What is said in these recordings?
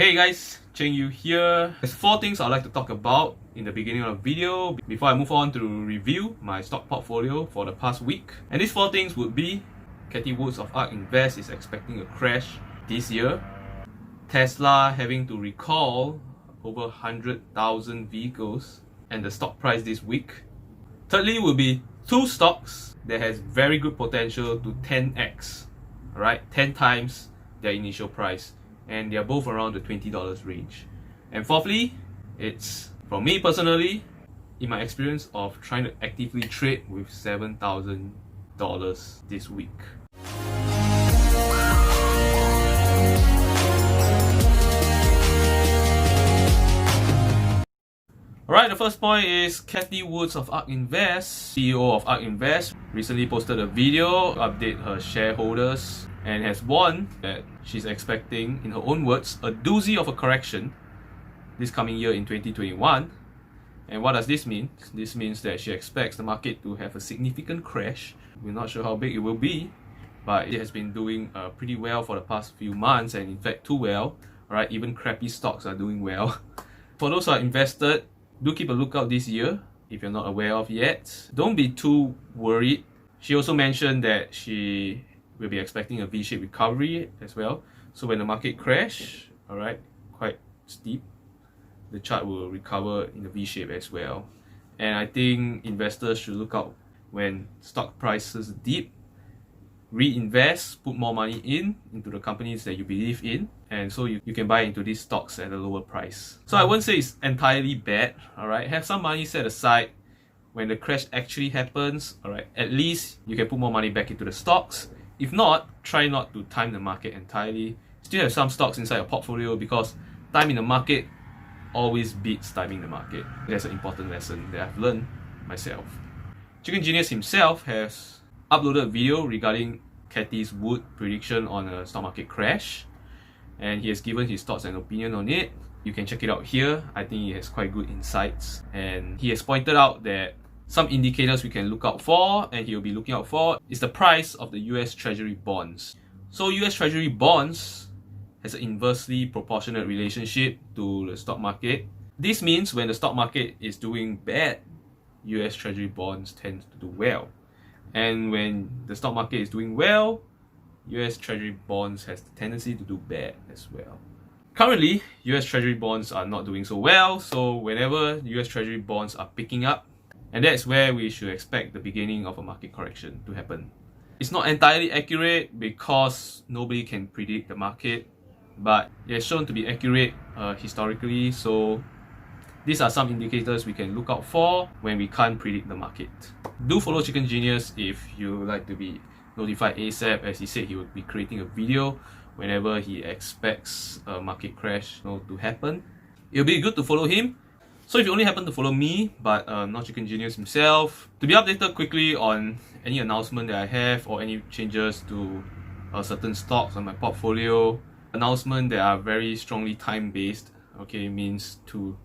Hey guys, Cheng Yu here. There's 4 things I'd like to talk about in the beginning of the video before I move on to review my stock portfolio for the past week. And these 4 things would be: Cathie Woods of ARK Invest is expecting a crash this year, Tesla having to recall over 100,000 vehicles and the stock price this week. Thirdly will be 2 stocks that has very good potential to 10x, alright, 10 times their initial price, and they are both around the $20 range. And fourthly, it's from me personally, in my experience of trying to actively trade with $7,000 this week. Alright, the first point is Cathie Woods of ARK Invest, CEO of ARK Invest, recently posted a video to update her shareholders and has warned that she's expecting, in her own words, a doozy of a correction this coming year in 2021. And what does this mean? This means that she expects the market to have a significant crash. We're not sure how big it will be, but it has been doing pretty well for the past few months, and in fact too well. Alright, even crappy stocks are doing well. For those who are invested, do keep a lookout this year if you're not aware of yet. Don't be too worried. She also mentioned that she will be expecting a V-shaped recovery as well. So when the market crash, alright, quite steep, the chart will recover in the V-shape as well. And I think investors should look out when stock prices dip, reinvest, put more money into the companies that you believe in, and so you can buy into these stocks at a lower price. So I wouldn't say it's entirely bad, alright? Have some money set aside when the crash actually happens, alright? At least you can put more money back into the stocks. If not, try not to time the market entirely. Still have some stocks inside your portfolio, because timing the market always beats timing the market. That's an important lesson that I've learned myself. Chicken Genius himself has uploaded a video regarding Cathie Woods' prediction on a stock market crash, and he has given his thoughts and opinion on it. You can check it out here. I think he has quite good insights, and he has pointed out that some indicators we can look out for, and he'll be looking out for, is the price of the US Treasury bonds. So US Treasury bonds has an inversely proportionate relationship to the stock market. This means when the stock market is doing bad, US Treasury bonds tend to do well. And when the stock market is doing well, US Treasury bonds has the tendency to do bad as well. Currently, US Treasury bonds are not doing so well, so whenever US Treasury bonds are picking up, and that's where we should expect the beginning of a market correction to happen. It's not entirely accurate because nobody can predict the market, but it has shown to be accurate historically, so these are some indicators we can look out for when we can't predict the market. Do follow Chicken Genius if you would like to be notified ASAP, as he said he will be creating a video whenever he expects a market crash to happen. It'll be good to follow him. So if you only happen to follow me, but not Chicken Genius himself, to be updated quickly on any announcement that I have or any changes to certain stocks on my portfolio, announcements that are very strongly time-based, okay, means to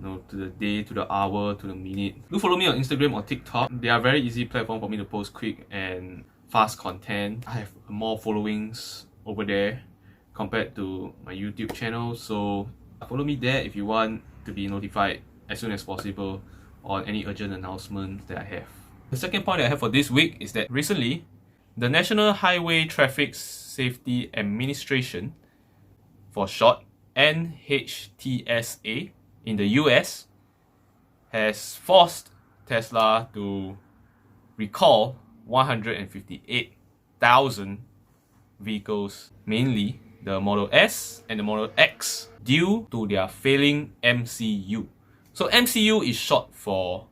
the day, to the hour, to the minute. Do follow me on Instagram or TikTok. They are very easy platform for me to post quick and fast content. I have more followings over there compared to my YouTube channel, so follow me there if you want to be notified as soon as possible on any urgent announcements that I have. The second point that I have for this week is that recently, the National Highway Traffic Safety Administration, for short NHTSA, in the US, has forced Tesla to recall 158,000 vehicles, mainly the Model S and the Model X, due to their failing MCU. So MCU is short for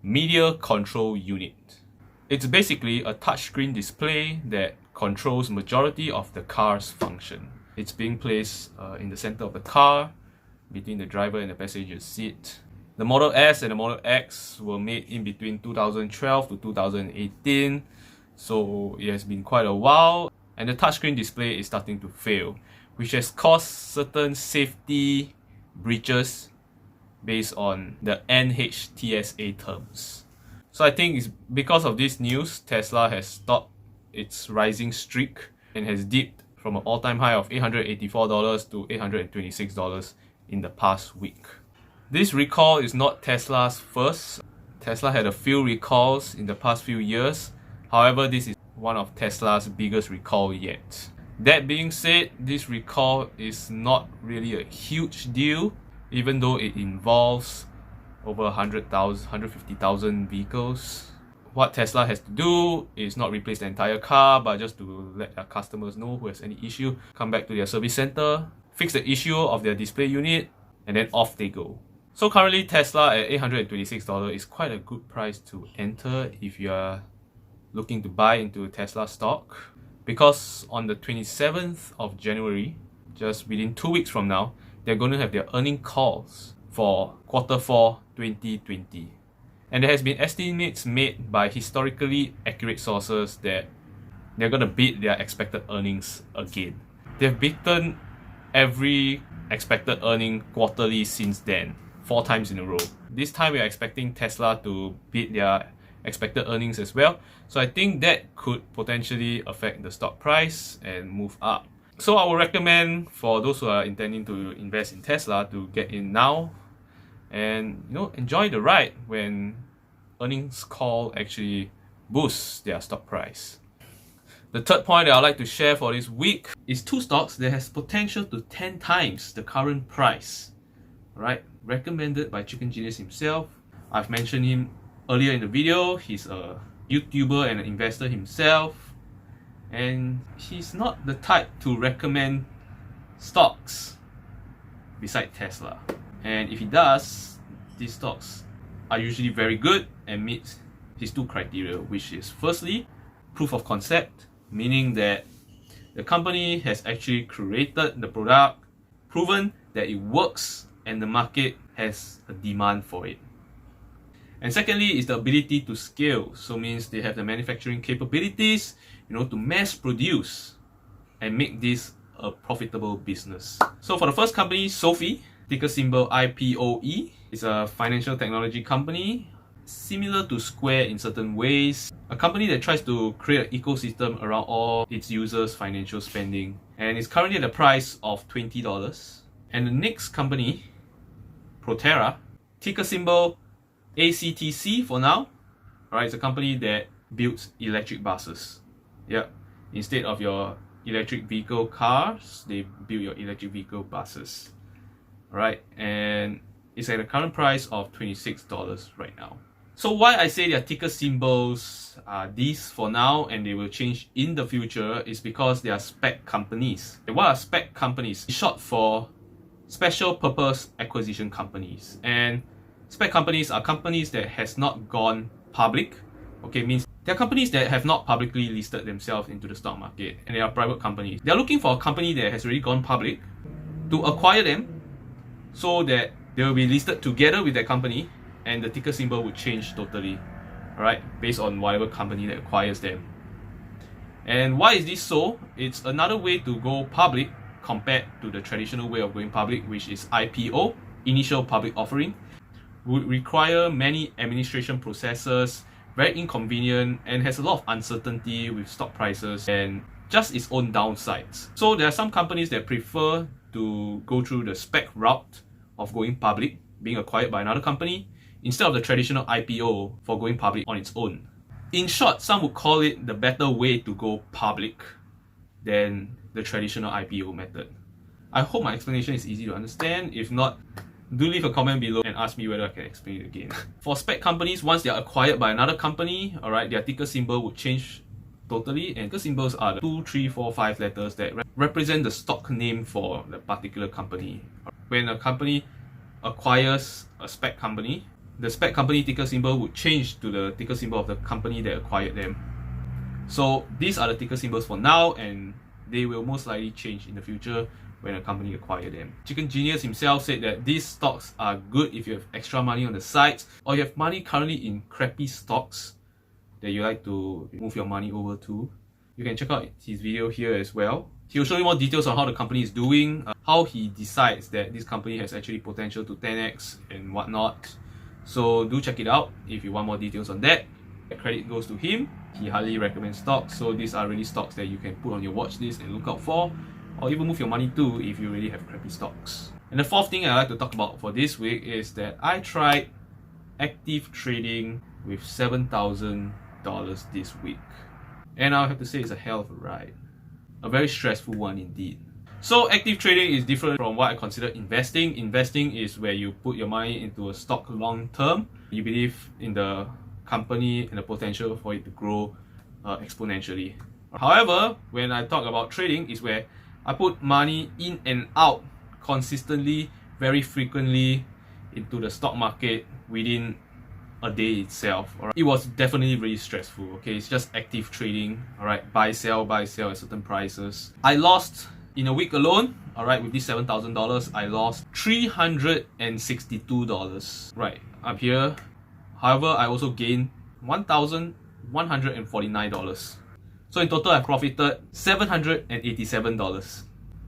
Media Control Unit. It's basically a touchscreen display that controls majority of the car's function. It's being placed in the center of the car, between the driver and the passenger seat. The Model S and the Model X were made in between 2012 to 2018, so it has been quite a while, and the touchscreen display is starting to fail, which has caused certain safety breaches based on the NHTSA terms. So I think it's because of this news, Tesla has stopped its rising streak and has dipped from an all-time high of $884 to $826 in the past week. This recall is not Tesla's first. Tesla had a few recalls in the past few years. However, this is one of Tesla's biggest recall yet. That being said, this recall is not really a huge deal, even though it involves over 150,000 vehicles. What Tesla has to do is not replace the entire car, but just to let their customers know who has any issue, come back to their service center, fix the issue of their display unit, and then off they go. So currently Tesla at $826 is quite a good price to enter if you are looking to buy into Tesla stock, because on the 27th of January, just within 2 weeks from now, they're going to have their earning calls for Q4 2020. And there has been estimates made by historically accurate sources that they're going to beat their expected earnings again. They've beaten every expected earning quarterly since then, 4 times in a row. This time we are expecting Tesla to beat their expected earnings as well. So I think that could potentially affect the stock price and move up. So I would recommend for those who are intending to invest in Tesla to get in now and enjoy the ride when earnings call actually boosts their stock price. The third point that I'd like to share for this week is 2 stocks that has potential to 10 times the current price. Alright, recommended by Chicken Genius himself. I've mentioned him earlier in the video. He's a YouTuber and an investor himself, and he's not the type to recommend stocks beside Tesla. And if he does, these stocks are usually very good and meet his 2 criteria, which is firstly, proof of concept, meaning that the company has actually created the product, proven that it works, and the market has a demand for it. And secondly is the ability to scale, so means they have the manufacturing capabilities, to mass produce and make this a profitable business. So for the first company, Sophie, ticker symbol IPOE, is a financial technology company similar to Square in certain ways, a company that tries to create an ecosystem around all its users' financial spending, and is currently at the price of $20. And the next company, Proterra, ticker symbol ACTC for now. Alright, it's a company that builds electric buses. Yep, instead of your electric vehicle cars, they build your electric vehicle buses. Alright, and it's at a current price of $26 right now. So why I say their ticker symbols are these for now and they will change in the future is because they are SPAC companies. And what are SPAC companies? It's short for Special Purpose Acquisition Companies. And SPAC companies are companies that has not gone public. Okay, means they're companies that have not publicly listed themselves into the stock market, and they are private companies. They're looking for a company that has already gone public to acquire them so that they will be listed together with that company and the ticker symbol would change totally, alright, based on whatever company that acquires them. And why is this so? It's another way to go public compared to the traditional way of going public, which is IPO, initial public offering. Would require many administration processes, very inconvenient, and has a lot of uncertainty with stock prices and just its own downsides. So there are some companies that prefer to go through the SPAC route of going public, being acquired by another company, instead of the traditional IPO for going public on its own. In short, some would call it the better way to go public than the traditional IPO method. I hope my explanation is easy to understand. If not, do leave a comment below and ask me whether I can explain it again. For SPAC companies, once they are acquired by another company, alright, their ticker symbol would change totally, and ticker symbols are the 2, 3, 4, 5 letters that represent the stock name for the particular company. When a company acquires a SPAC company, the SPAC company ticker symbol would change to the ticker symbol of the company that acquired them. So these are the ticker symbols for now, and they will most likely change in the future when a company acquires them. Chicken Genius himself said that these stocks are good if you have extra money on the sides, or you have money currently in crappy stocks that you like to move your money over to. You can check out his video here as well. He'll show you more details on how the company is doing, how he decides that this company has actually potential to 10x and whatnot. So do check it out if you want more details on that. The credit goes to him. He highly recommends stocks, so these are really stocks that you can put on your watch list and look out for, or even move your money to if you really have crappy stocks. And the fourth thing I'd like to talk about for this week is that I tried active trading with $7,000 this week. And I'll have to say it's a hell of a ride. A very stressful one indeed. So active trading is different from what I consider investing. Investing is where you put your money into a stock long term. You believe in the company and the potential for it to grow exponentially. However, when I talk about trading is where I put money in and out consistently, very frequently into the stock market within a day itself. Alright, it was definitely really stressful. Okay, it's just active trading. Alright, buy sell at certain prices. I lost in a week alone. Alright, with this $7,000, I lost $362. Right up here. However, I also gained $1,149. So in total, I profited $787.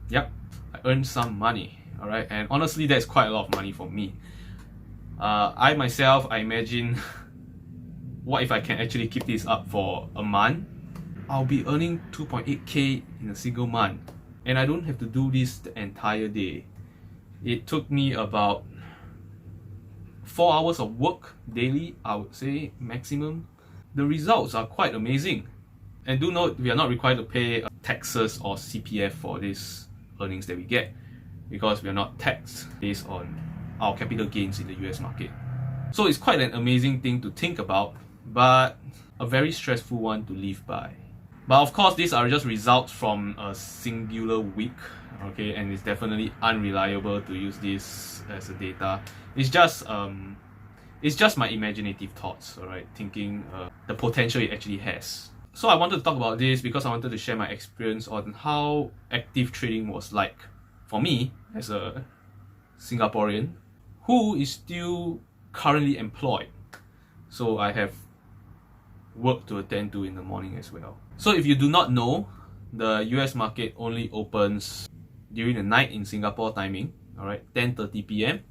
Yep, I earned some money. Alright, and honestly, that's quite a lot of money for me. I myself, I imagine, what if I can actually keep this up for a month? I'll be earning 2.8k in a single month, and I don't have to do this the entire day. It took me about 4 hours of work daily, I would say, maximum. The results are quite amazing. And do note, we are not required to pay taxes or CPF for these earnings that we get, because we are not taxed based on our capital gains in the US market. So it's quite an amazing thing to think about, but a very stressful one to live by. But of course, these are just results from a singular week, okay, and it's definitely unreliable to use this as a data. It's just my imaginative thoughts, alright, thinking the potential it actually has. So I wanted to talk about this because I wanted to share my experience on how active trading was like for me as a Singaporean who is still currently employed. So I have work to attend to in the morning as well. So if you do not know, the US market only opens during the night in Singapore timing, alright, 10:30 p.m.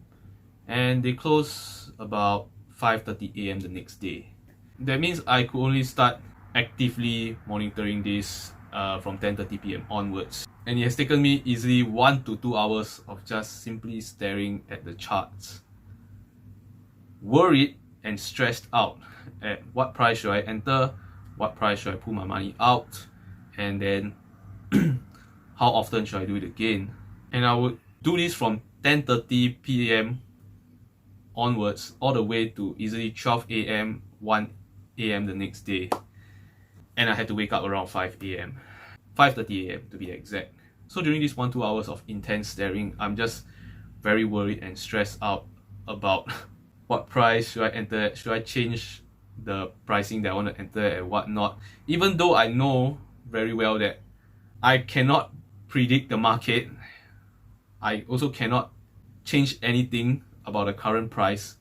and they close about 5:30 a.m. the next day. That means I could only start actively monitoring this from 10:30 p.m. onwards. And it has taken me easily 1 to 2 hours of just simply staring at the charts. Worried and stressed out at what price should I enter, what price should I pull my money out, and then how often should I do it again. And I would do this from 10:30 p.m. onwards all the way to easily 12 a.m., 1 a.m. the next day. And I had to wake up around 5 a.m. 5:30 a.m. to be exact. So during these 1-2 hours of intense staring, I'm just very worried and stressed out about what price should I enter at, should I change the pricing that I want to enter at and whatnot. Even though I know very well that I cannot predict the market, I also cannot change anything about the current price.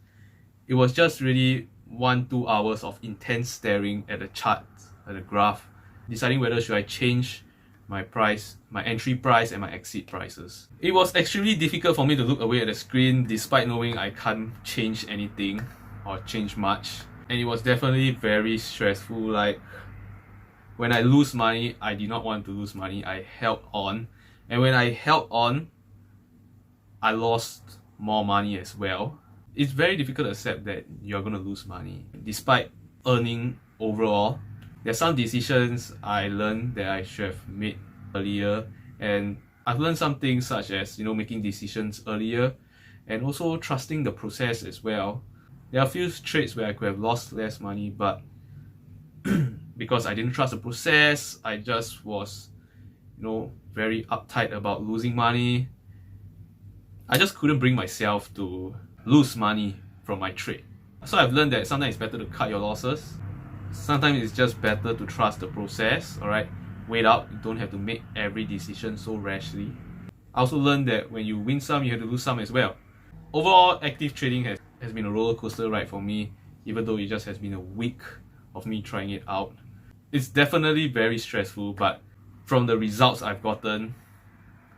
It was just really 1-2 hours of intense staring at the chart, at the graph, deciding whether should I change my price, my entry price and my exit prices. It was extremely difficult for me to look away at the screen despite knowing I can't change anything or change much. And it was definitely very stressful. Like, when I lose money, I did not want to lose money. I held on. And when I held on, I lost more money as well. It's very difficult to accept that you're going to lose money despite earning overall. There's some decisions I learned that I should have made earlier, and I've learned some things such as, making decisions earlier and also trusting the process as well. There are a few trades where I could have lost less money, but because I didn't trust the process, I just was, very uptight about losing money. I just couldn't bring myself to lose money from my trade. So I've learned that sometimes it's better to cut your losses. Sometimes it's just better to trust the process, alright? Wait out, you don't have to make every decision so rashly. I also learned that when you win some, you have to lose some as well. Overall, active trading has been a roller coaster ride for me, even though it just has been a week of me trying it out. It's definitely very stressful, but from the results I've gotten,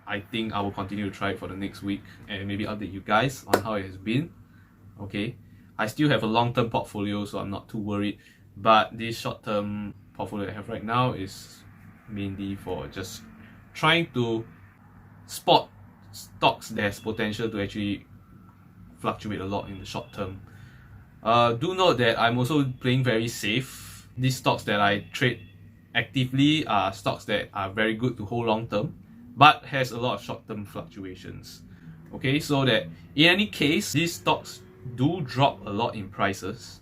I think I will continue to try it for the next week and maybe update you guys on how it has been. Okay, I still have a long-term portfolio, so I'm not too worried. But this short-term portfolio I have right now is mainly for just trying to spot stocks that has potential to actually fluctuate a lot in the short term. Do note that I'm also playing very safe. These stocks that I trade actively are stocks that are very good to hold long term, but has a lot of short term fluctuations. Okay, so that in any case, these stocks do drop a lot in prices,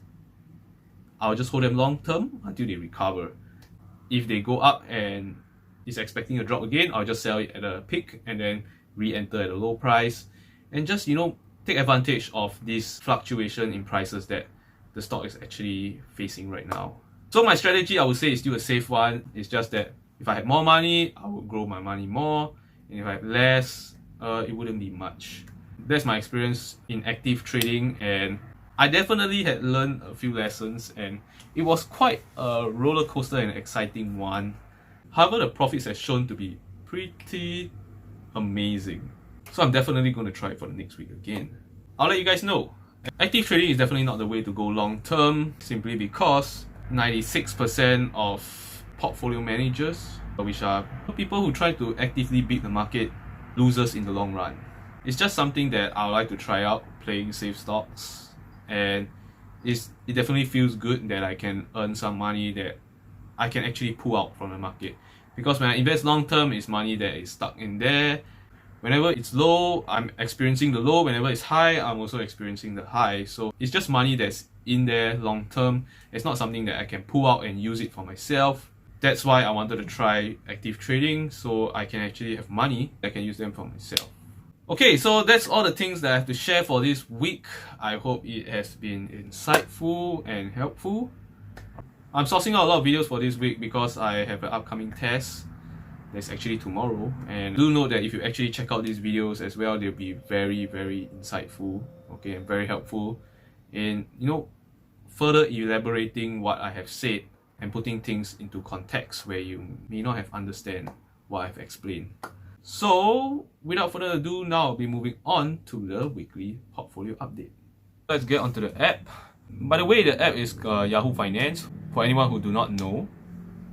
I'll just hold them long term until they recover. If they go up and is expecting a drop again, I'll just sell it at a peak and then re-enter at a low price, and just, you know, take advantage of this fluctuation in prices that the stock is actually facing right now. So my strategy, I would say, is still a safe one. It's just that if I had more money, I would grow my money more, and if I had less, it wouldn't be much. That's my experience in active trading, and I definitely had learned a few lessons, and it was quite a roller coaster and exciting one. However, the profits have shown to be pretty amazing. So I'm definitely going to try it for the next week again. I'll let you guys know. Active trading is definitely not the way to go long term, simply because 96% of portfolio managers, which are people who try to actively beat the market, losers in the long run. It's just something that I would like to try out, playing safe stocks, and it definitely feels good that I can earn some money that I can actually pull out from the market. Because when I invest long term, it's money that is stuck in there. Whenever it's low, I'm experiencing the low. Whenever it's high, I'm also experiencing the high. So it's just money that's in there long term. It's not something that I can pull out and use it for myself. That's why I wanted to try active trading, so I can actually have money. I can use them for myself. Okay, so that's all the things that I have to share for this week. I hope it has been insightful and helpful. I'm sourcing out a lot of videos for this week because I have an upcoming test that's actually tomorrow, and do note that if you actually check out these videos as well, they'll be very, very insightful, okay, and very helpful in, you know, further elaborating what I have said and putting things into context where you may not have understand what I've explained. So without further ado, now I'll be moving on to the weekly portfolio update. Let's get onto the app. By the way, the app is Yahoo Finance. For anyone who do not know,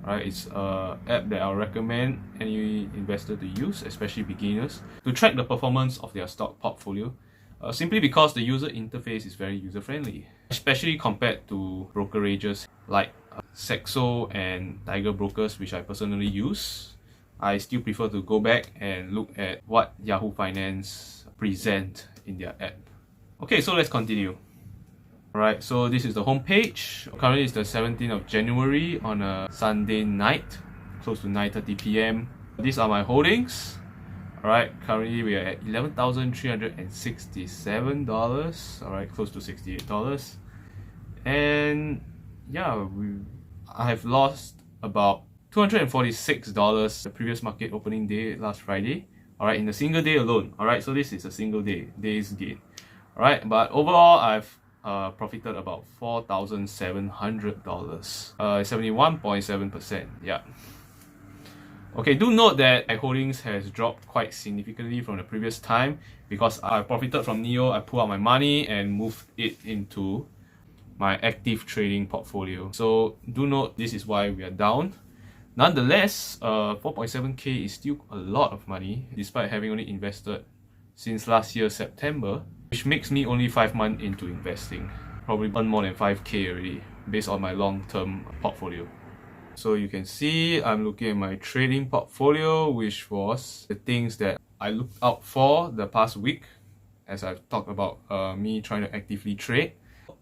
right, it's an app that I'll recommend any investor to use, especially beginners, to track the performance of their stock portfolio, simply because the user interface is very user-friendly, especially compared to brokerages like Saxo and Tiger Brokers, which I personally use. I still prefer to go back and look at what Yahoo Finance present in their app. Okay, so let's continue. Alright, so this is the home page. Currently it's the 17th of January on a Sunday night, close to 9:30 p.m. These are my holdings. Alright, currently we are at $11,367. Alright, close to $68. And yeah, I have lost about $246 the previous market opening day last Friday. Alright, in a single day alone. Alright, so this is a single day's gain. Alright, but overall I've profited about $4,700, 71.7%. Yeah. Okay, do note that my holdings has dropped quite significantly from the previous time because I profited from NIO. I pulled out my money and moved it into my active trading portfolio. So do note this is why we are down. Nonetheless, 4.7k is still a lot of money despite having only invested since last year September, which makes me only 5 months into investing. Probably earn more than 5k already based on my long-term portfolio. So you can see I'm looking at my trading portfolio, which was the things that I looked out for the past week as I've talked about me trying to actively trade.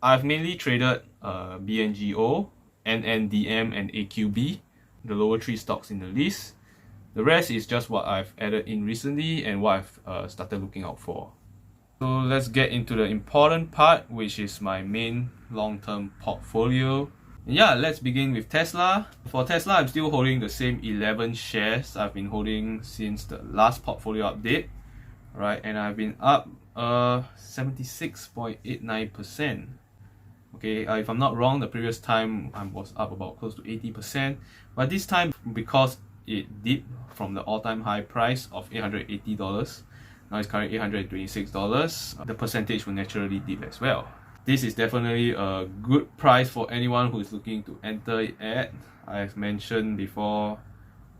I've mainly traded BNGO, NNDM and AQB, the lower 3 stocks in the list. The rest is just what I've added in recently and what I've started looking out for. So let's get into the important part, which is my main long-term portfolio. Yeah, let's begin with Tesla. For Tesla, I'm still holding the same 11 shares I've been holding since the last portfolio update. Right, and I've been up 76.89%. Okay, if I'm not wrong, the previous time I was up about close to 80%. But this time, because it dipped from the all-time high price of $880, now it's currently $826, the percentage will naturally dip as well. This is definitely a good price for anyone who is looking to enter it at. I've mentioned before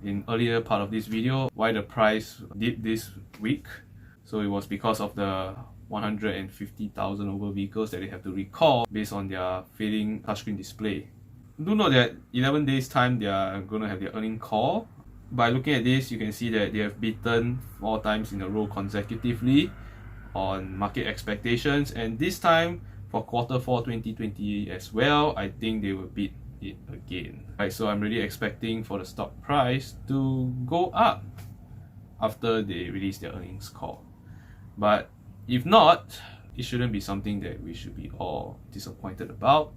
in earlier part of this video why the price dipped this week. So it was because of the 150,000 over vehicles that they have to recall based on their failing touchscreen display. Do note that 11 days time they are going to have their earning call. By looking at this, you can see that they have beaten 4 times in a row consecutively on market expectations, and this time for Q4 2020 as well, I think they will beat it again. Right, so I'm really expecting for the stock price to go up after they release their earnings call. But if not, it shouldn't be something that we should be all disappointed about,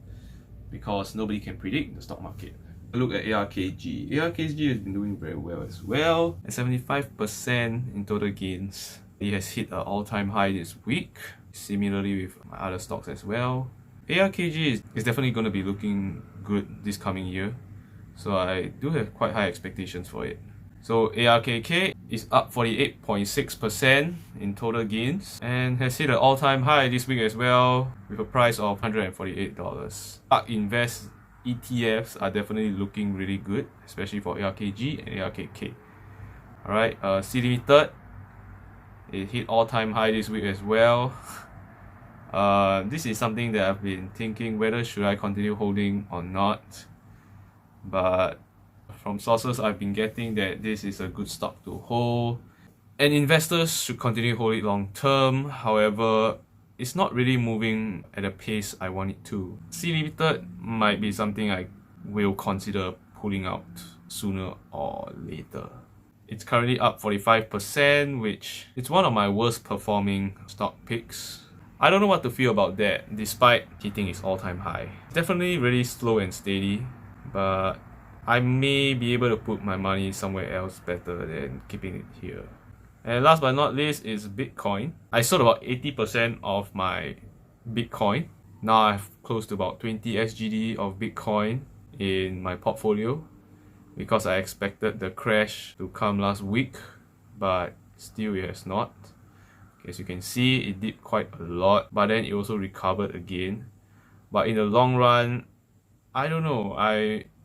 because nobody can predict the stock market. Look at ARKG. ARKG has been doing very well as well, at 75% in total gains. It has hit an all-time high this week, similarly with my other stocks as well. ARKG is definitely going to be looking good this coming year, so I do have quite high expectations for it. So ARKK is up 48.6% in total gains and has hit an all-time high this week as well with a price of $148. ARK Invest ETFs are definitely looking really good, especially for ARKG and ARKK. Alright, C Limited, it hit all-time high this week as well. This is something that I've been thinking whether should I continue holding or not, but from sources I've been getting that this is a good stock to hold and investors should continue hold it long term. However, it's not really moving at a pace I want it to. C Limited might be something I will consider pulling out sooner or later. It's currently up 45%, which is one of my worst performing stock picks. I don't know what to feel about that despite hitting its all-time high. It's definitely really slow and steady, but I may be able to put my money somewhere else better than keeping it here. And last but not least is Bitcoin. I sold about 80% of my Bitcoin. Now I have close to about 20 SGD of Bitcoin in my portfolio because I expected the crash to come last week, but still it has not. As you can see, it dipped quite a lot, but then it also recovered again. But in the long run, I don't know.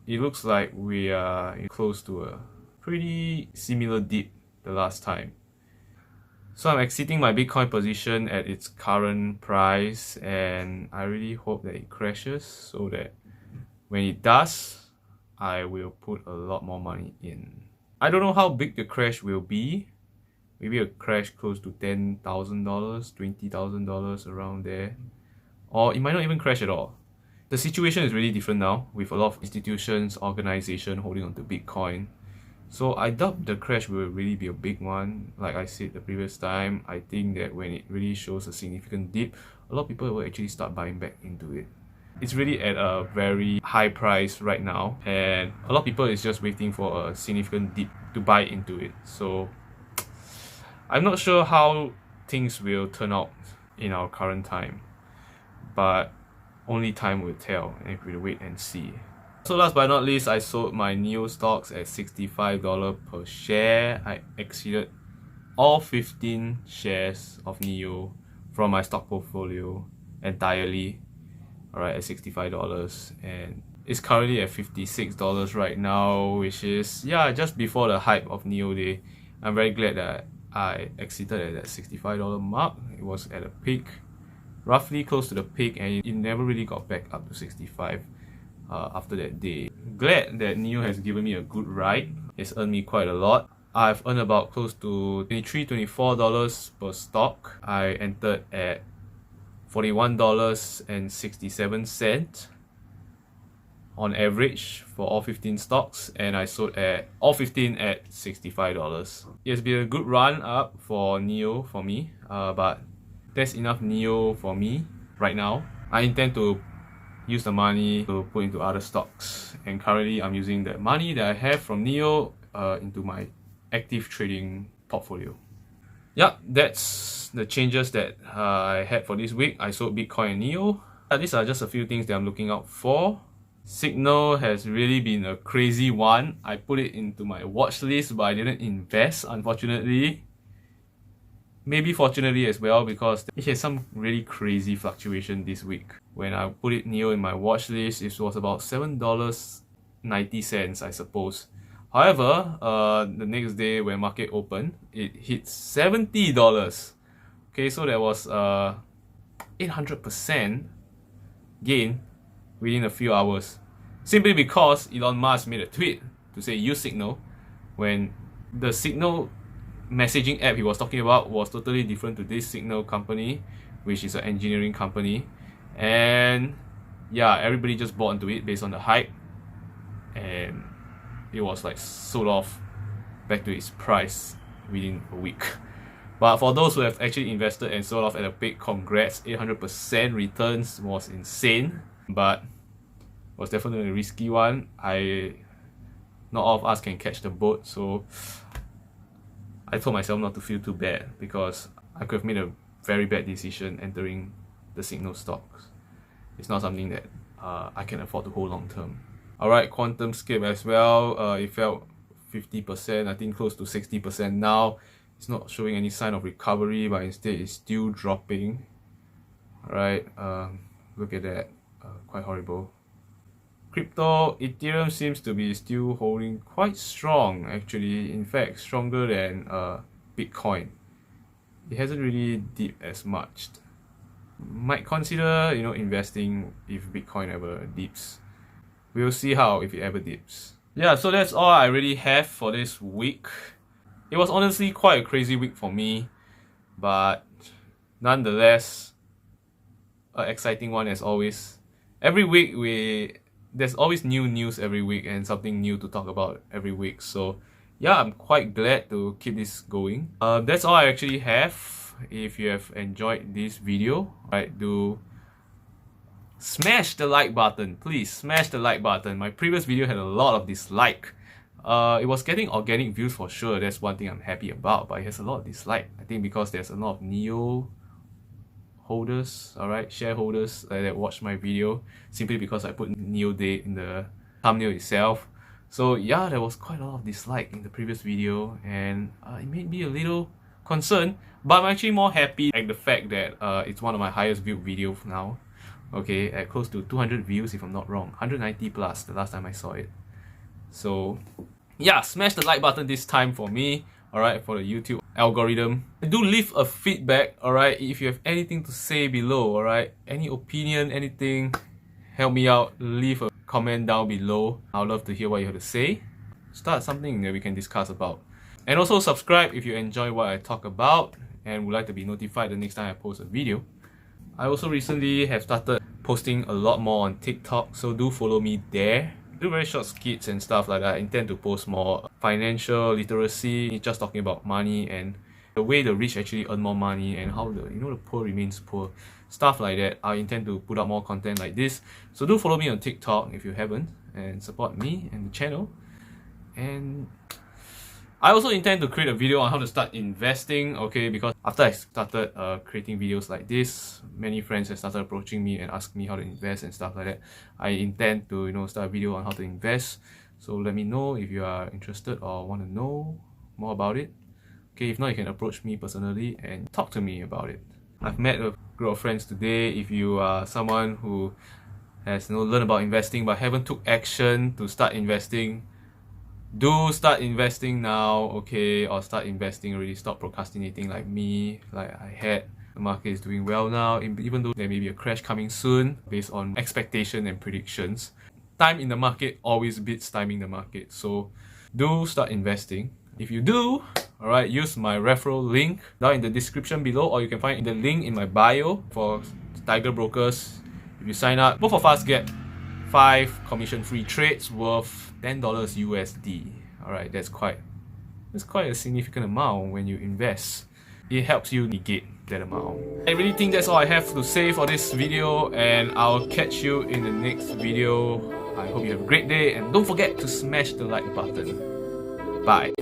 It looks like we are close to a pretty similar dip the last time. So I'm exiting my Bitcoin position at its current price, and I really hope that it crashes so that when it does, I will put a lot more money in. I don't know how big the crash will be. Maybe a crash close to $10,000, $20,000 around there. Or it might not even crash at all. The situation is really different now with a lot of institutions, organizations holding onto Bitcoin. So I doubt the crash will really be a big one. Like I said the previous time, I think that when it really shows a significant dip, a lot of people will actually start buying back into it. It's really at a very high price right now, and a lot of people is just waiting for a significant dip to buy into it. So I'm not sure how things will turn out in our current time, but only time will tell, and we'll wait and see. So last but not least, I sold my NIO stocks at $65 per share. I exceeded all 15 shares of NIO from my stock portfolio entirely, alright, at $65, and it's currently at $56 right now, which is, yeah, just before the hype of NIO day. I'm very glad that I exited at that $65 mark. It was at a peak, roughly close to the peak, and it never really got back up to 65 after that day. Glad that NIO has given me a good ride. It's earned me quite a lot. I've earned about close to $23, $24 per stock. I entered at $41.67 on average for all 15 stocks, and I sold at all 15 at $65. It's been a good run up for NIO for me, but that's enough NIO for me right now. I intend to use the money to put into other stocks, and currently I'm using the money that I have from NIO into my active trading portfolio. Yeah, that's the changes that I had for this week. I sold Bitcoin and NIO. These are just a few things that I'm looking out for. Signal has really been a crazy one. I put it into my watch list, but I didn't invest, unfortunately. Maybe fortunately as well, because it had some really crazy fluctuation this week. When I put it NIO in my watch list, it was about $7.90, I suppose. However, the next day when market opened, it hit $70. Okay, so there was 800% gain within a few hours. Simply because Elon Musk made a tweet to say use Signal, when the Signal messaging app he was talking about was totally different to this Signal company, which is an engineering company. And yeah, everybody just bought into it based on the hype, and it was like sold off back to its price within a week. But for those who have actually invested and sold off at a big, congrats. 800% returns was insane, but was definitely a risky one. Not all of us can catch the boat, so I told myself not to feel too bad, because I could have made a very bad decision entering the Signal stocks. It's not something that I can afford to hold long term. Alright, QuantumScape as well. It fell 50%, I think close to 60% now. It's not showing any sign of recovery, but instead it's still dropping. Alright, look at that. Quite horrible. Crypto, Ethereum seems to be still holding quite strong, actually. In fact, stronger than Bitcoin. It hasn't really dipped as much. Might consider, investing if Bitcoin ever dips. We'll see how if it ever dips. Yeah, so that's all I really have for this week. It was honestly quite a crazy week for me, but nonetheless, an exciting one as always. Every week there's always new news every week and something new to talk about every week. So yeah, I'm quite glad to keep this going. That's all I actually have. If you have enjoyed this video, right, do smash the like button. Please smash the like button. My previous video had a lot of dislike. It was getting organic views for sure. That's one thing I'm happy about, but it has a lot of dislike. I think because there's a lot of NIO holders, alright, shareholders that watch my video simply because I put NIO date in the thumbnail itself. So yeah, there was quite a lot of dislike in the previous video, and it made me a little concerned, but I'm actually more happy at the fact that it's one of my highest viewed videos now. Okay, at close to 200 views if I'm not wrong, 190 plus the last time I saw it. So yeah, smash the like button this time for me, alright, for the YouTube algorithm. Do leave a feedback, alright, if you have anything to say below, alright, any opinion, anything, help me out, leave a comment down below. I'd love to hear what you have to say. Start something that we can discuss about. And also subscribe if you enjoy what I talk about and would like to be notified the next time I post a video. I also recently have started posting a lot more on TikTok, so do follow me there. Do very short skits and stuff like that. I intend to post more financial literacy, just talking about money and the way the rich actually earn more money and how the poor remains poor. Stuff like that. I intend to put out more content like this. So do follow me on TikTok if you haven't, and support me and the channel. And I also intend to create a video on how to start investing, okay, because after I started creating videos like this, many friends have started approaching me and asking me how to invest and stuff like that. I intend to, start a video on how to invest. So let me know if you are interested or want to know more about it. Okay, if not, you can approach me personally and talk to me about it. I've met a group of friends today. If you are someone who has learned about investing but haven't took action to start investing, do start investing now, okay, or start investing already. Stop procrastinating like me, like I had. The market is doing well now, even though there may be a crash coming soon based on expectation and predictions. Time in the market always beats timing the market, so do start investing. If you do, alright, use my referral link down in the description below, or you can find the link in my bio for Tiger Brokers. If you sign up, both of us get 5 commission-free trades worth $10 USD. Alright, that's quite a significant amount when you invest. It helps you negate that amount. I really think that's all I have to say for this video, and I'll catch you in the next video. I hope you have a great day, and don't forget to smash the like button. Bye.